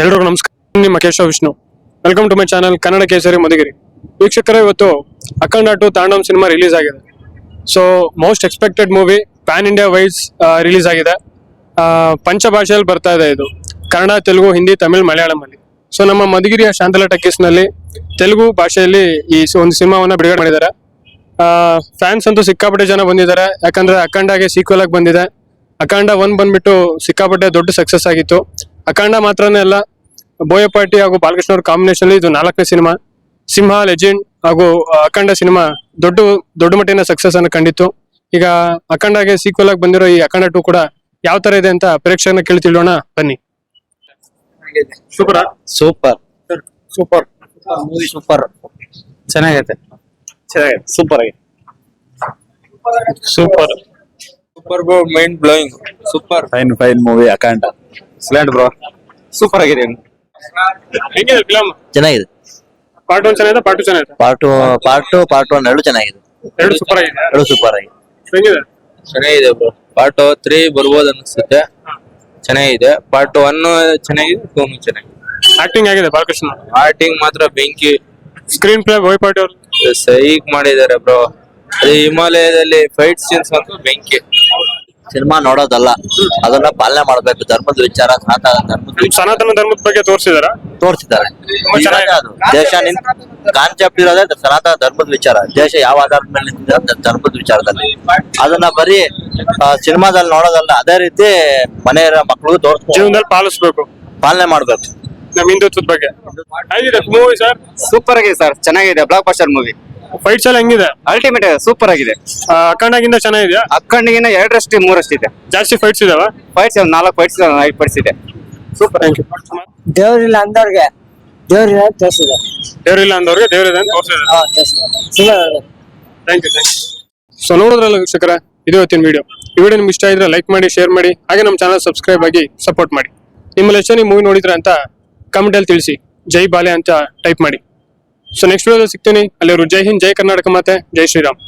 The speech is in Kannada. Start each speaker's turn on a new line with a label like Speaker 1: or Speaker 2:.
Speaker 1: ಎಲ್ರಿಗೂ ನಮಸ್ಕಾರ. ನಿಮ್ಮ Keshava Vishnu. Welcome to my channel Kannada Kesari Madhugiri. ವೀಕ್ಷಕರೇ, ಇವತ್ತು ಅಖಂಡ 2 ತಾಂಡವ್ ಸಿನಿಮಾ ರಿಲೀಸ್ ಆಗಿದೆ. So most expected movie, pan India wise release ಆಗಿದೆ. ಪಂಚ ಭಾಷೆಯಲ್ಲಿ ಬರ್ತಾ ಇದೆ ಇದು, ಕನ್ನಡ, ತೆಲುಗು, ಹಿಂದಿ, ತಮಿಳ್, ಮಲಯಾಳಂ ಅಲ್ಲಿ. ಸೊ ನಮ್ಮ ಮಧುಗಿರಿಯ ಶಾಂತಲಾ ಟಕೀಸ್ ನಲ್ಲಿ ತೆಲುಗು ಭಾಷೆಯಲ್ಲಿ ಈ ಒಂದು ಸಿನಿಮಾವನ್ನ ಬಿಡುಗಡೆ ಮಾಡಿದ್ದಾರೆ. ಫ್ಯಾನ್ಸ್ ಅಂತೂ ಸಿಕ್ಕಾಪಟ್ಟೆ ಜನ ಬಂದಿದ್ದಾರೆ, ಯಾಕಂದ್ರೆ ಅಖಂಡಗೆ ಸೀಕ್ವೆಲ್ ಆಗಿ ಬಂದಿದೆ. ಅಖಂಡ 1 ಬಂದ್ಬಿಟ್ಟು ಸಿಕ್ಕಾಪಟ್ಟೆ ದೊಡ್ಡ ಸಕ್ಸಸ್ ಆಗಿತ್ತು. ಅಖಂಡ ಮಾತ್ರನೇ ಅಲ್ಲ, ಬೋಯಪಾಟಿ ಹಾಗೂ ಬಾಲಕೃಷ್ಣ ಅವ್ರ ಕಾಂಬಿನೇಷನ್ ಇದು 4ನೇ ಸಿನಿಮಾ. ಸಿಂಹ, ಲೆಜೆಂಡ್ ಹಾಗೂ ಅಖಂಡ ಸಿನಿಮಾ ದೊಡ್ಡ ಮಟ್ಟಿನ ಸಕ್ಸಸ್ ಅನ್ನು ಕಂಡಿತ್ತು. ಈಗ ಅಖಂಡಗೆ ಸೀಕ್ವೆಲ್ ಆಗಿ ಬಂದಿರೋ ಈ ಅಖಂಡ 2 ಕೂಡ ಯಾವ ತರ ಇದೆ ಅಂತ ಪ್ರೇಕ್ಷಕರನ್ನ ಕೇಳಿ ತಿಳಿಯೋಣ ಬನ್ನಿ. Super
Speaker 2: super
Speaker 1: super
Speaker 2: movie super ಚೆನ್ನಾಗೈತೆ
Speaker 1: ಸೂಪರ್ ಆಗಿ
Speaker 2: super
Speaker 3: super bro, mind blowing. Super
Speaker 2: fine movie ಅಖಂಡ
Speaker 3: ಎಕ್ಸಲೆಂಟ್ ಬ್ರೋ, ಸೂಪರ್ ಆಗಿದೆ.
Speaker 1: ಹೆಂಗಿದೆ ಫಿಲಮ್?
Speaker 2: ಚೆನ್ನಾಗಿದೆ.
Speaker 1: ಪಾರ್ಟ್ 1 ಚೆನ್ನಾಗಿದೆ, ಪಾರ್ಟ್ 2 ಚೆನ್ನಾಗಿದೆ.
Speaker 2: ಪಾರ್ಟ್ 1 ಎರಡು ಚೆನ್ನಾಗಿದೆ.
Speaker 1: ಎರಡು ಸೂಪರ್ ಆಗಿದೆ.
Speaker 2: ಎರಡು ಸೂಪರ್ ಆಗಿದೆ.
Speaker 1: ಹೆಂಗಿದೆ?
Speaker 3: ಚೆನ್ನಾಗಿದೆ ಬ್ರೋ. ಪಾರ್ಟ್ 3 ಬರ್ಬೋದು ಅನಿಸುತ್ತೆ. ಚೆನ್ನಾಗಿದೆ. ಪಾರ್ಟ್ 1 ಚೆನ್ನಾಗಿದೆ, 2 ಚೆನ್ನಾಗಿದೆ.
Speaker 1: ಆಕ್ಟಿಂಗ್ ಆಗಿದೆ ಬಾಲಕೃಷ್ಣ.
Speaker 3: ಆರ್ಟಿಂಗ್ ಮಾತ್ರ ಬೆಂಕಿ.
Speaker 1: ಸ್ಕ್ರೀನ್ ಪ್ಲೇ ಬೋಯಪಾಟಿ ಅವರು
Speaker 3: ಸೈಕ್ ಮಾಡಿದ್ದಾರೆ ಬ್ರೋ. ಅದೇ ಹಿಮಾಲಯದಲ್ಲಿ ಫೈಟ್ ಸೀನ್ಸ್ ಅಂತೂ ಬೆಂಕಿ.
Speaker 2: ಸಿನಿಮಾ ನೋಡೋದಲ್ಲ, ಅದನ್ನ ಪಾಲನೆ ಮಾಡ್ಬೇಕು. ಧರ್ಮದ ವಿಚಾರ,
Speaker 1: ಸನಾತನ ಧರ್ಮದ ಬಗ್ಗೆ ತೋರಿಸಿದಾರ.
Speaker 2: ತೋರಿಸಿದ್ದಾರೆ.
Speaker 1: ಚೆನ್ನಾಗಿದೆ.
Speaker 2: ಅದು ದೇಶ ಕಾನ್ಸೆಪ್ಟ್ ಇರೋದೇ ಸನಾತನ ಧರ್ಮದ ವಿಚಾರ. ದೇಶ ಯಾವ ಆಧಾರದ ಮೇಲೆ ನಿಂತಿದೆ ಧರ್ಮದ ವಿಚಾರದಲ್ಲಿ. ಅದನ್ನ ಬರೀ ಸಿನಿಮಾದಲ್ಲಿ ನೋಡೋದಲ್ಲ, ಅದೇ ರೀತಿ ಮನೆಯ ಮಕ್ಕಳಿಗೂ ತೋರಿಸ್ಬೇಕು,
Speaker 1: ಜೀವನದಲ್ಲಿ ಪಾಲಿಸ್ಬೇಕು,
Speaker 2: ಪಾಲನೆ ಮಾಡ್ಬೇಕು.
Speaker 1: ನಮ್ಮ ಹಿಂದುತ್ವದ ಬಗ್ಗೆ. ಹೇಗಿದೆ ಮೂವಿ ಸರ್?
Speaker 4: ಸೂಪರ್ ಆಗಿದೆ ಸರ್, ಚೆನ್ನಾಗಿದೆ. Blockbuster movie.
Speaker 1: ಫೈಟ್ಸ್ ಎಲ್ಲ ಹೆಂಗಿದೆ?
Speaker 4: ಅಲ್ಟಿಮೇಟ್ ಸೂಪರ್ ಆಗಿದೆ.
Speaker 1: ಅಖಂಡಗಿಂತ ಚೆನ್ನಾಗಿದ್ಯಾ?
Speaker 4: ಅಕ್ಕಂಡಿಗಿನ 2 3 ಇದೆ.
Speaker 1: ಜಾಸ್ತಿ ಫೈಟ್ಸ್ ಇದಾವ?
Speaker 4: ಫೈಟ್ಸ್ 4 ಫೈಟ್ಸ್ 5 ಫೈಟ್ಸ್ ಇದೆ.
Speaker 1: ಸೂಪರ್. Thank you.
Speaker 5: ದೇವ್ರಿಲ್ಲ ಅಂದವ್ರಿಗೆ ದೇವ್ರಿಲ್ಲ ತೋರಿಸಿದೆ.
Speaker 1: ದೇವ್ರಿಲ್ಲ ಅಂದವ್ರಿಗೆ ದೇವ್ರಿದೆ ಅಂತ ತೋರಿಸಿದ್ದಾರೆ. Thank you. ಸೊ ನೋಡಿದ್ರಲ್ಲ ವೀಕ್ಷಕರ, ಇದು ಇವತ್ತಿನ ವಿಡಿಯೋ. ಈ ವಿಡಿಯೋ ನಿಮ್ಗೆ ಇಷ್ಟ ಇದ್ರೆ ಲೈಕ್ ಮಾಡಿ, ಶೇರ್ ಮಾಡಿ, ಹಾಗೆ ನಮ್ಮ ಚಾನಲ್ ಸಬ್ಸ್ಕ್ರೈಬ್ ಆಗಿ ಸಪೋರ್ಟ್ ಮಾಡಿ. ನಿಮ್ಮಲ್ಲಿ ಎಷ್ಟು ಮೂವಿ ನೋಡಿದ್ರೆ ಅಂತ ಕಮೆಂಟ್ ಅಲ್ಲಿ ತಿಳಿಸಿ. ಜೈ ಬಾಲೆ ಅಂತ ಟೈಪ್ ಮಾಡಿ. ಸೊ ನೆಕ್ಸ್ಟ್ ವಿಡಿಯೋದಲ್ಲಿ ಸಿಗ್ತೀನಿ. ಅಲ್ಲಿವರು ಜೈ ಹಿಂದ್, ಜೈ ಕರ್ನಾಟಕ ಮಾತೆ, ಜೈ ಶ್ರೀರಾಮ್.